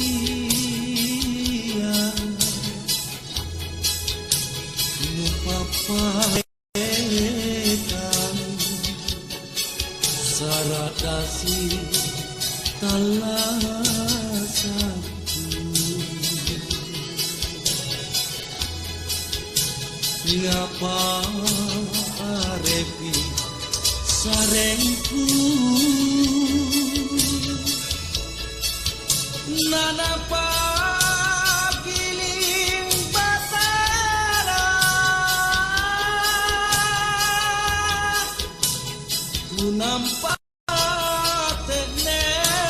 dia nu papaekan saradasi talasaku ngapa arepi sarengku nana pagiling batara ku nampak tenek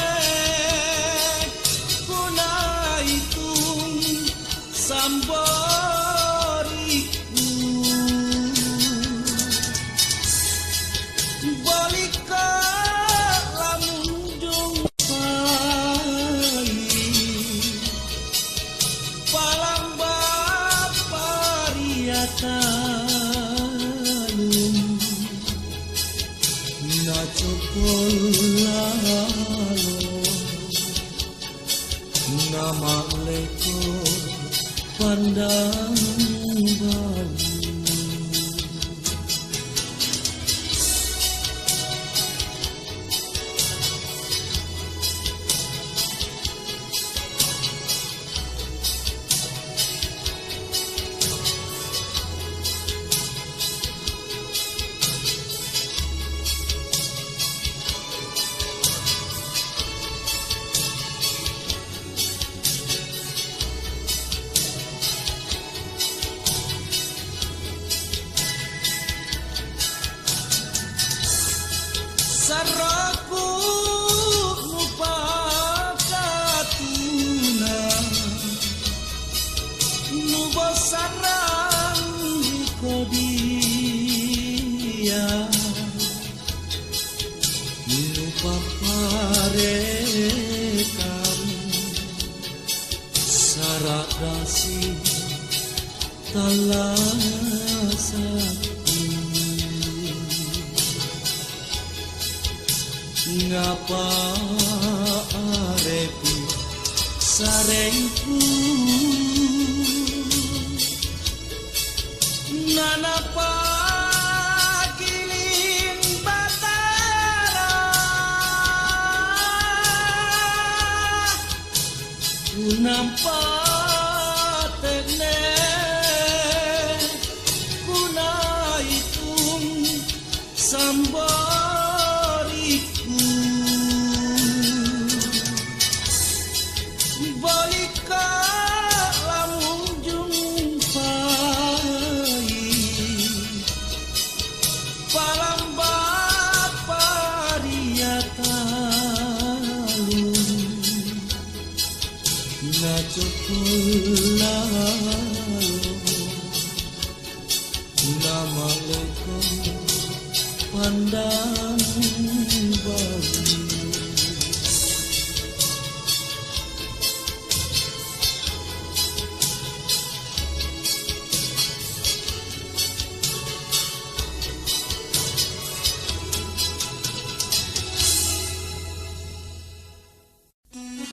ku naitung samboriku bolika lamun jumpai palamba pariatanum na cokolalo nama leko pandang baru saraku lupa katuna nubo sarang kodia lupa parekan saradasi talasaku ngapa arepi sarengku nana pagiling batara ku nampak tenek ku naitung samboriku bolika lamun jumpai palamba pariatalum na cokolalo nama leko pandang